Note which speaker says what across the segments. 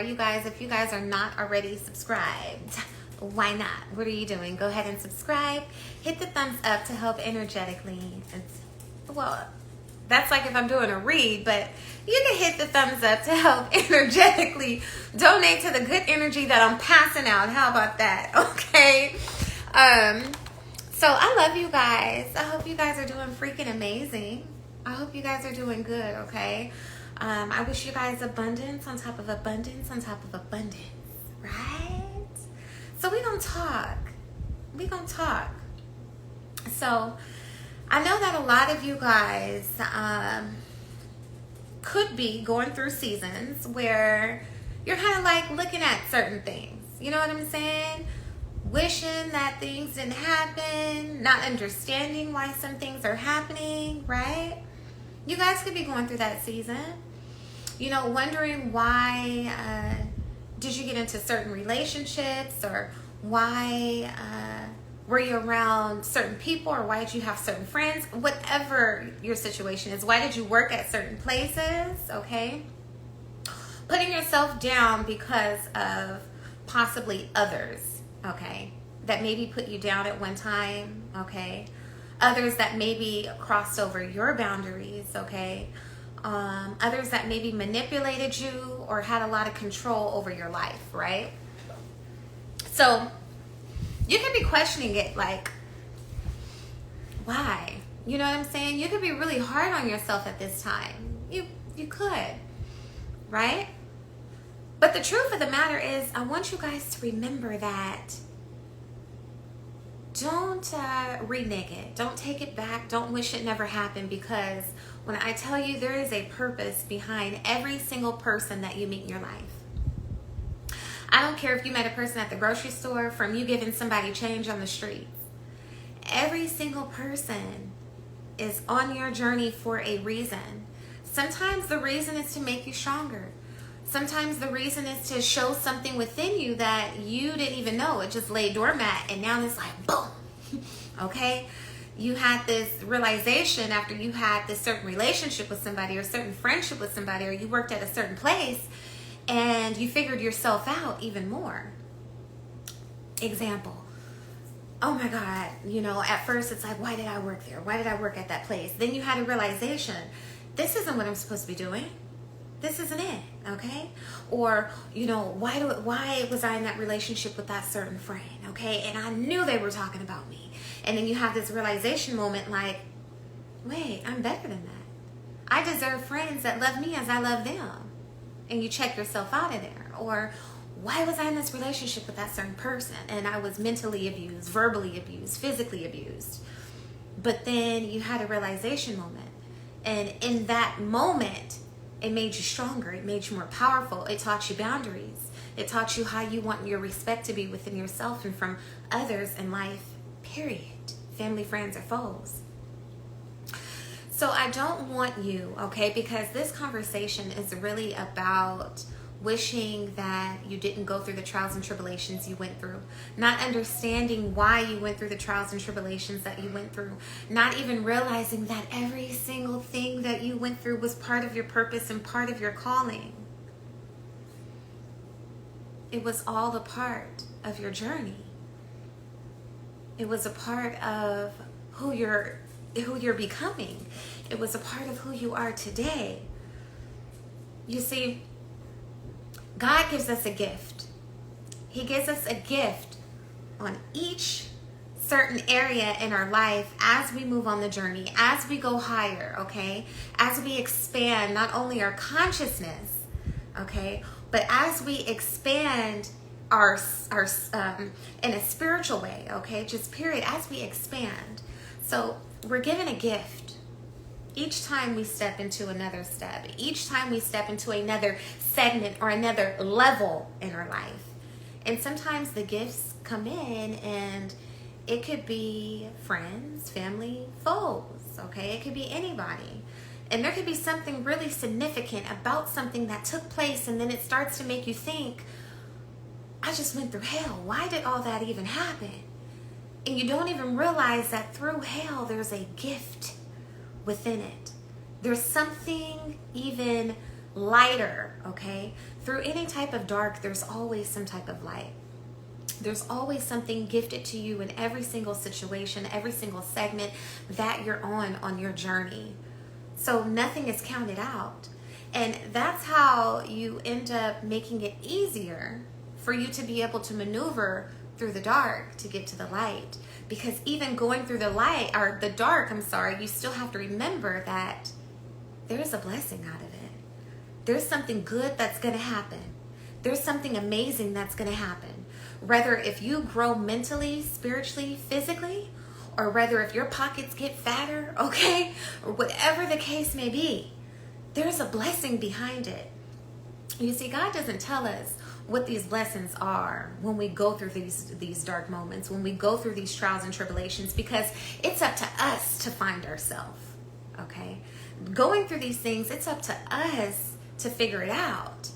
Speaker 1: are you guys? If you guys are not already subscribed, why not? What are you doing? Go ahead and subscribe. Hit the thumbs up to help energetically. Well, that's like if I'm doing a read, but you can hit the thumbs up to help energetically donate to the good energy that I'm passing out. How about that? Okay. So I love you guys. I hope you guys are doing freaking amazing. I hope you guys are doing good, okay? I wish you guys abundance on top of abundance on top of abundance, right? So we gonna talk. So I know that a lot of you guys could be going through seasons where you're kind of like looking at certain things. You know what I'm saying? Wishing that things didn't happen, not understanding why some things are happening, right? You guys could be going through that season. You know, wondering why did you get into certain relationships, or why were you around certain people, or why did you have certain friends? Whatever your situation is, why did you work at certain places, okay? Putting yourself down because of possibly others, okay, that maybe put you down at one time, okay? Others that maybe crossed over your boundaries, okay? Others that maybe manipulated you or had a lot of control over your life, right? So you could be questioning it like, why? You know what I'm saying? You could be really hard on yourself at this time. You could, right? But the truth of the matter is, I want you guys to remember that don't renege it. Don't take it back. Don't wish it never happened, because when I tell you, there is a purpose behind every single person that you meet in your life. I don't care if you met a person at the grocery store, from you giving somebody change on the street. Every single person is on your journey for a reason. Sometimes the reason is to make you stronger. Sometimes the reason is to show something within you that you didn't even know. It just lay doormat, and now it's like, boom. Okay? You had this realization after you had this certain relationship with somebody, or certain friendship with somebody, or you worked at a certain place, and you figured yourself out even more. Example. Oh my God, you know, at first it's like, why did I work there? Why did I work at that place? Then you had a realization, this isn't what I'm supposed to be doing. This isn't it, okay? Or, you know, why was I in that relationship with that certain friend, okay? And I knew they were talking about me. And then you have this realization moment like, wait, I'm better than that. I deserve friends that love me as I love them. And you check yourself out of there. Or, why was I in this relationship with that certain person? And I was mentally abused, verbally abused, physically abused. But then you had a realization moment. And in that moment, it made you stronger. It made you more powerful. It taught you boundaries. It taught you how you want your respect to be within yourself and from others in life, period. Family, friends, or foes. So I don't want you, okay, because this conversation is really about wishing that you didn't go through the trials and tribulations you went through, not understanding why you went through the trials and tribulations that you went through, not even realizing that every single thing that you went through was part of your purpose and part of your calling. It was all a part of your journey. It was a part of who you're becoming. It was a part of who you are today. You see, God gives us a gift. He gives us a gift on each certain area in our life as we move on the journey, as we go higher, okay? As we expand not only our consciousness, okay, but as we expand our in a spiritual way, okay? Just period, as we expand. So we're given a gift. Each time we step into another step, each time we step into another segment or another level in our life. And sometimes the gifts come in and it could be friends, family, foes, okay? It could be anybody. And there could be something really significant about something that took place, and then it starts to make you think, I just went through hell. Why did all that even happen? And you don't even realize that through hell, there's a gift within it. There's something even lighter, okay? Through any type of dark, there's always some type of light. There's always something gifted to you in every single situation, every single segment that you're on your journey. So nothing is counted out. And that's how you end up making it easier for you to be able to maneuver through the dark to get to the light. Because even going through the dark, you still have to remember that there's a blessing out of it. There's something good that's going to happen. There's something amazing that's going to happen. Whether if you grow mentally, spiritually, physically, or whether if your pockets get fatter, okay, or whatever the case may be, there's a blessing behind it. You see, God doesn't tell us what these blessings are when we go through these dark moments, when we go through these trials and tribulations, because it's up to us to find ourselves, okay? Going through these things, it's up to us to figure it out.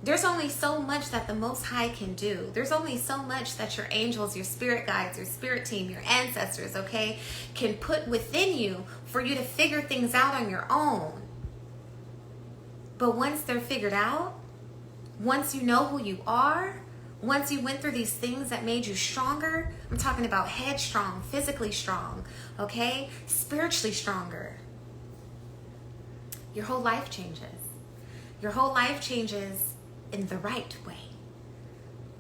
Speaker 1: There's only so much that the Most High can do. There's only so much that your angels, your spirit guides, your spirit team, your ancestors, okay, can put within you for you to figure things out on your own. But once they're figured out, once you know who you are, once you went through these things that made you stronger, I'm talking about headstrong, physically strong, okay, spiritually stronger, your whole life changes. Your whole life changes in the right way,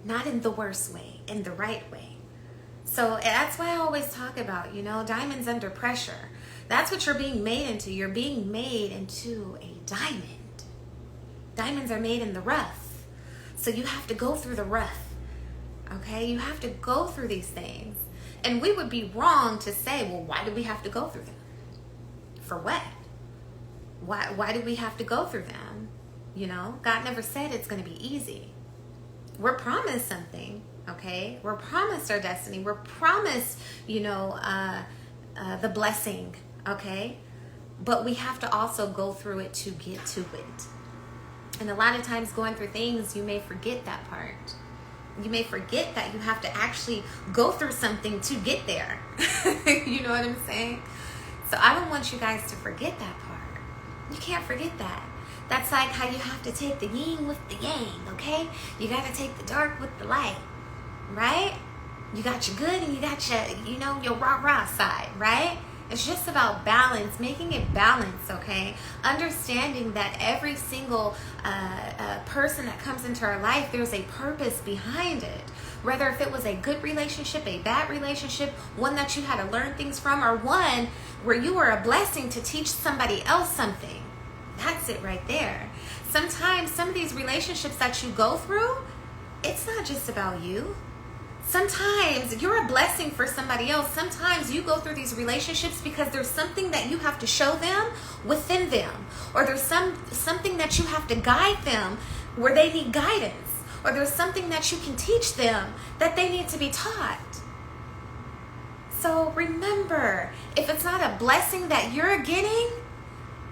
Speaker 1: not in the worst way, in the right way. So that's why I always talk about, diamonds under pressure. That's what you're being made into. You're being made into a diamond. Diamonds are made in the rough. So you have to go through the rough, okay? You have to go through these things. And we would be wrong to say, well, why do we have to go through them? For what? Why do we have to go through them? God never said it's going to be easy. We're promised something, okay? We're promised our destiny. We're promised, the blessing, okay? But we have to also go through it to get to it. And a lot of times going through things, you may forget that part. You may forget that you have to actually go through something to get there. You know what I'm saying? So I don't want you guys to forget that part. You can't forget that. That's like how you have to take the yin with the yang, okay? You got to take the dark with the light, right? You got your good and you got your, your rah-rah side, right? It's just about balance, making it balance, okay? Understanding that every single person that comes into our life, there's a purpose behind it. Whether if it was a good relationship, a bad relationship, one that you had to learn things from, or one where you were a blessing to teach somebody else something. That's it right there. Sometimes some of these relationships that you go through, it's not just about you. Sometimes you're a blessing for somebody else. Sometimes you go through these relationships because there's something that you have to show them within them. Or there's something that you have to guide them where they need guidance. Or there's something that you can teach them that they need to be taught. So remember, if it's not a blessing that you're getting,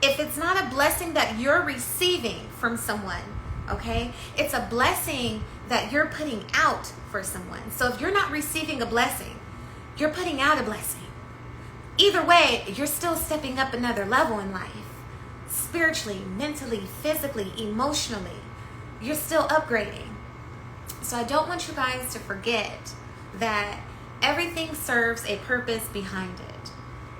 Speaker 1: if it's not a blessing that you're receiving from someone, okay, it's a blessing that you're putting out for someone. So if you're not receiving a blessing, you're putting out a blessing. Either way, you're still stepping up another level in life. Spiritually, mentally, physically, emotionally, you're still upgrading. So I don't want you guys to forget that everything serves a purpose behind it.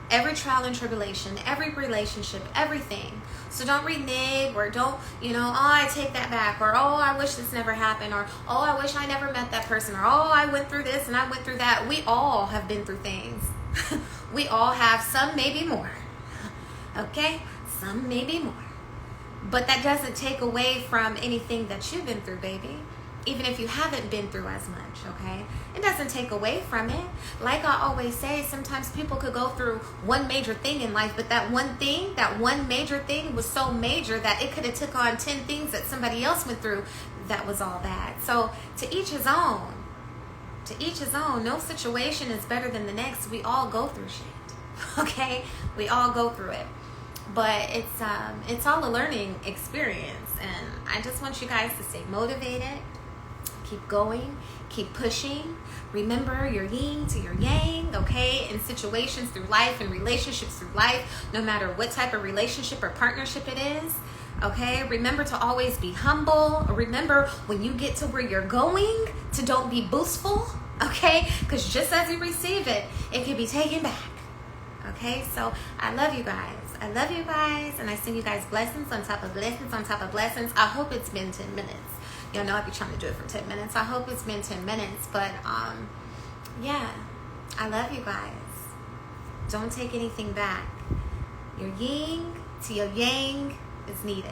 Speaker 1: Every trial and tribulation, every relationship, everything. So don't renege or don't, I take that back, or, I wish this never happened, or, I wish I never met that person, or, I went through this and I went through that. We all have been through things. We all have, some maybe more. Okay? Some maybe more. But that doesn't take away from anything that you've been through, baby. Even if you haven't been through as much, okay? It doesn't take away from it. Like I always say, sometimes people could go through one major thing in life, but that one major thing was so major that it could have took on 10 things that somebody else went through that was all bad. So to each his own. To each his own. No situation is better than the next. We all go through shit, okay? We all go through it. But it's all a learning experience, and I just want you guys to stay motivated. Keep going, keep pushing. Remember your yin to your yang, okay? In situations through life and relationships through life, no matter what type of relationship or partnership it is, Okay, remember to always be humble. Remember when you get to where you're going to don't be boastful. Okay, because just as you receive it, it can be taken back. Okay, so I love you guys. I love you guys, and I send you guys blessings on top of blessings on top of blessings. I hope it's been 10 minutes. Y'all know I be trying to do it for 10 minutes. I hope it's been 10 minutes, but yeah, I love you guys. Don't take anything back. Your yin to your yang is needed.